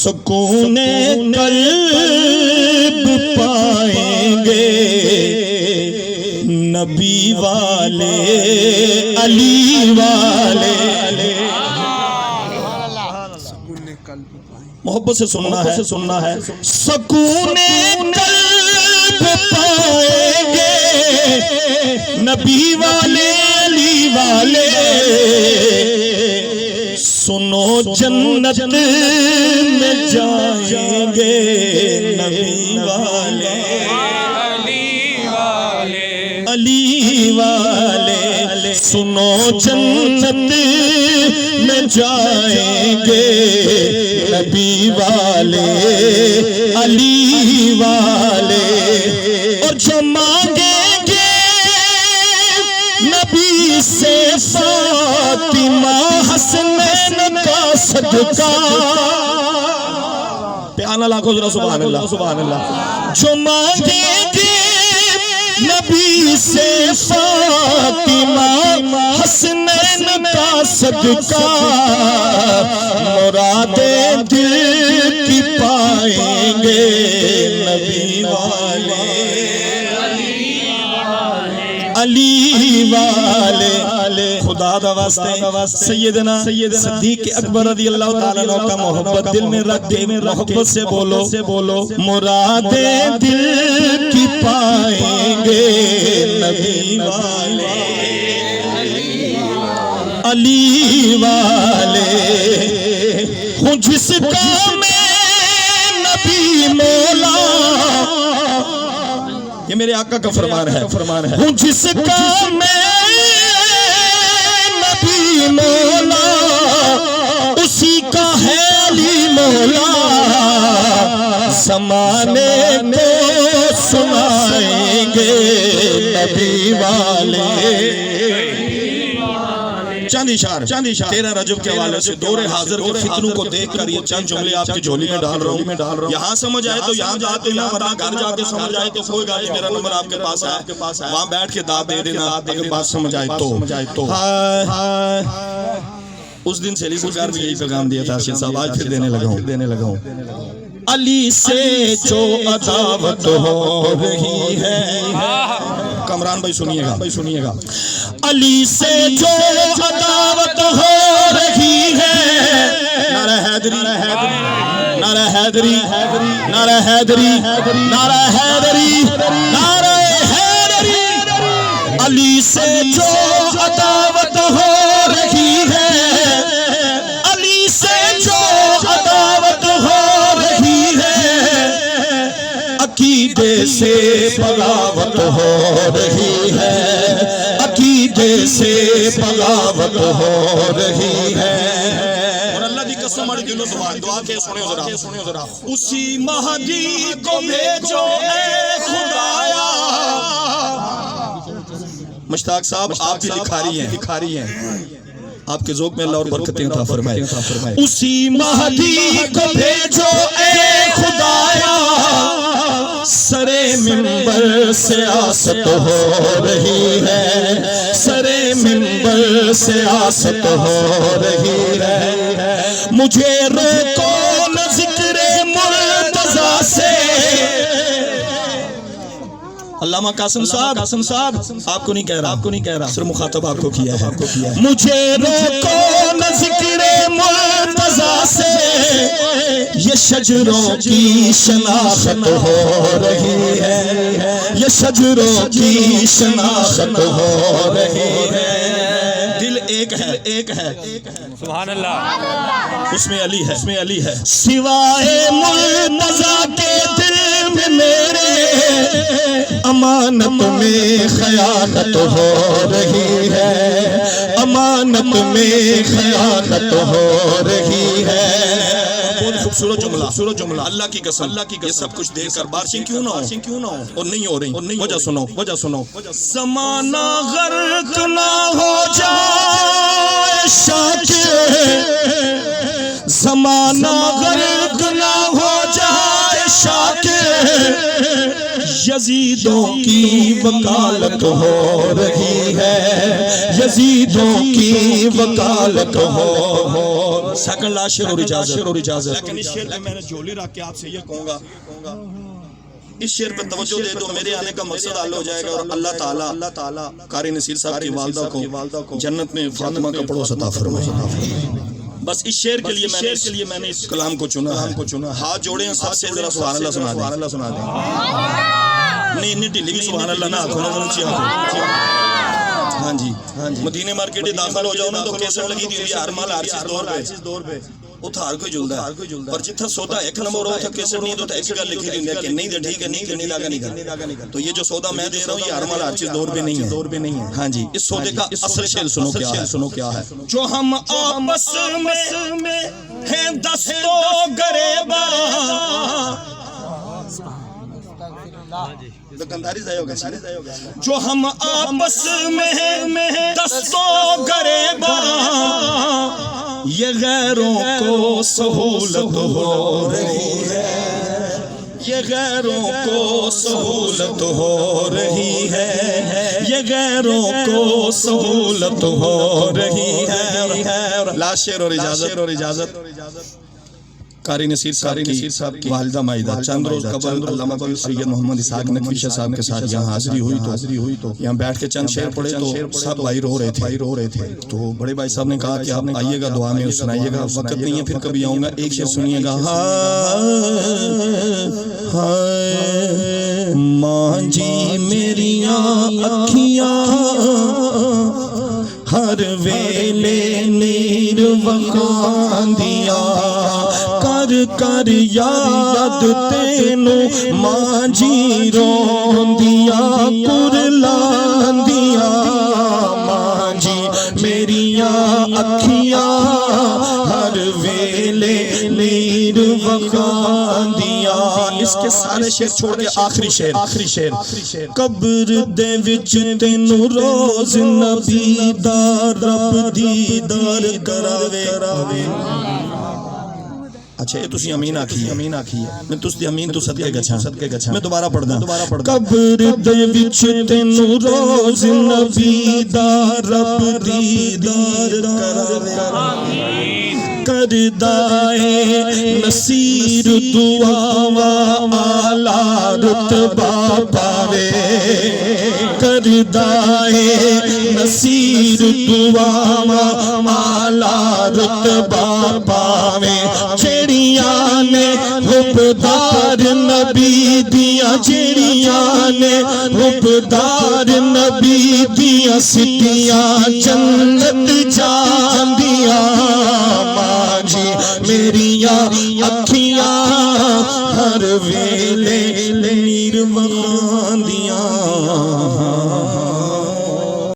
سکون قلب پائیں گے نبی والے علی والے. محبت سے سننا ہے. سکون قلب پائیں گے نبی والے علی والے. سنو جنت میں جائیں گے نبی والے علی والے. سنو جنت میں جائیں گے نبی والے علی والے. اور جو مانگیں گے نبی سے فاطمہ حسنین کا صدقہ. پیانا لاکھو ذرا سبحان اللہ سبحان اللہ. جو مانگیں گے نبی سے فاطمہ حسنین کا صدقہ. مرادیں دل کی پائیں گے نبی والے علی والے. خدا دا واسطے سیدنا صدیق اکبر رضی اللہ تعالیٰ عنہ کا محبت دل میں رکھ دے. محبت سے بولو مرادیں دل کی پائیں گے نبی والے علی والے. ہوں جس کا میں نبی مولا. یہ میرے آقا کا فرمان ہے. ہوں جس کا میں نبی مولا اسی کا ہے علی مولا. زمانے کو سنائیں گے نبی والے. چاندی شار 13 رجب کے حوالے سے دور حاضر کے فتنوں کو دیکھ کر یہ چند جملے آپ کی جھولی میں ڈال رہا ہوں. یہاں سمجھ آئے تو یہاں جا کے ورنہ گھر جا کے سمجھ آئے تو کوئی گالی. میرا نمبر آپ کے پاس ہے, وہاں بیٹھ کے داد دے دینا اگر بات سمجھ آئے تو. اس دن سیلی سرکار بھی یہی پیغام دیا تھا شیخ صاحب, آج پھر دینے لگا ہوں. علی سے جو عداوت ہو رہی ہے. کامران بھائی سنیے گا. علی سے جو عداوت ہو رہی ہے. نعرہ حیدری نعرہ حیدری نعرہ حیدری نعرہ حیدری نعرہ حیدری. علی سے جو عداوت ہو رہی ہے. علی سے جو عداوت ہو رہی ہے. عقیدے سے بغاوت ہو رہی ہے. عقیدے سے بغاوت ہو رہی ہے. اور اللہ دی قسم ہماری دلوں زبان دعا کے سنو ذرا. اسی مہدی کو بھیجو اے خدایا. مشتاق صاحب آپ بھی لکھا رہی ہیں. آپ کے ذوق میں اللہ اور برکتیں عطا فرمائے. اسی مہدی کو بھیجو اے خدایا. سرے منبر سیاست ہو رہی ہے. سرے منبر سیاست ہو رہی ہے. مجھے روکو نہ ذکر مرتضیٰ سے. علامہ قاسم صاحب آپ کو نہیں کہہ رہا صرف مخاطب آپ کو کیا ہے. مجھے روکو نہ ذکر مرتضیٰ سے. یہ شجروں کی شناخت ہو رہی ہے. یہ شجروں کی شناخت ہو رہی ہے. دل ایک ہے سبحان اللہ. اس میں علی ہے. سوائے مرتضیٰ کے دل میں میرے امانت میں خیانت ہو رہی ہے. امانت میں خیانت ہو رہی ہے. بہت خوبصورت جملہ. اللہ کی قسم یہ سب کچھ دیکھ کر بارشیں کیوں نہ ہو اور نہیں ہو رہی. وجہ سنو. زمانہ غرق نہ ہو جائے شاکر. زمانہ غرق نہ ہو جائے شاکر. یزیدوں کی وکالت ہو رہی ہے. یزیدوں کی وکالت ہو سیکنڈ لاسٹ شعر اور اجازت لیکن اس شعر پہ میں نے جھولی رکھ کے آپ سے یہ کہوں گا اس شعر پہ توجہ دے دو میرے آنے کا مقصد حل ہو جائے گا اور اللہ تعالیٰ قاری نصیر صاحب کی والدہ کو جنت میں فاطمہ کا پڑوس عطا فرمائے بس اس شعر کے لیے میں نے اس کلام کو چنا ہاتھ جوڑے ہیں سب سے ذرا سبحان اللہ سنا دیں نہیں ڈھلی بھی سبحان اللہ نہ آنکھوں ہاں جی مدینے مارکیٹ داخل ہو جاؤ نا تو کیسے لگی دی ہوئی ہر مال ہر چیز دور پہ اتھار کوئی جلدہ ہے پر جتھا سودا ایک نمبر ہو تھا کیسے نہیں تو ایک گل لکھی دی کہ نہیں دے ٹھیک ہے نہیں کرنی لاگا نہیں تو یہ جو سودا میں دے رہا ہوں یہ ہر مال ہر چیز دور پہ نہیں ہے ہاں جی اس سودے کا اصل شعر سنو کیا ہے جو ہم آپس میں ہیں دستو گریباں جو ہم آپس میں دستو گریباں یہ غیروں کو سہولت ہو رہی ہے یہ غیروں کو سہولت ہو رہی ہے یہ غیروں کو سہولت ہو رہی ہے لاسٹ شعر اور اجازت قاری نصیر صاحب کی والدہ مائدہ چند روز قبل علامہ سید محمد اسحاق نقوی شاہ صاحب کے ساتھ یہاں حاضری ہوئی تو یہاں بیٹھ کے چند شعر پڑھے تو سب بھائی رو رہے تھے تو بڑے بھائی صاحب نے کہا کہ آپ آئیے گا دعا میں سنائیے گا وقت نہیں ہے پھر کبھی آؤں گا ایک شعر سنیے گا ماں جی میریاں اکھیاں ہر ویلے نیر وکھاندیاں کر یاد تینو ماں جی روندیاں کرلاندیاں ماں جی میریاں اکھیاں ہر ویلے نیر وکھاندیاں اس کے سارے شعر چھوڑ کے آخری شعر قبر دے وچ تینو روز نبی دا رب دیدار کراوے اچھا یہ تسی امین آکھی ہے میں تس دی امین تو صدقے گچھاں میں دوبارہ پڑھدا قبر دے وچ تینو روز نبی دا رب دیدار کراوے کردائے نصیر دعا آلہ رتبہ پاوے کردائے نصیر دعا آلہ رتبہ پاوے چڑیاں نے حبدار نبی دیا چڑیاں نے حبدار نبی دیا سٹیاں جنت جاندیاں ماں جی میریاں اکھیاں ہر ویلے نیر وکھاندیاں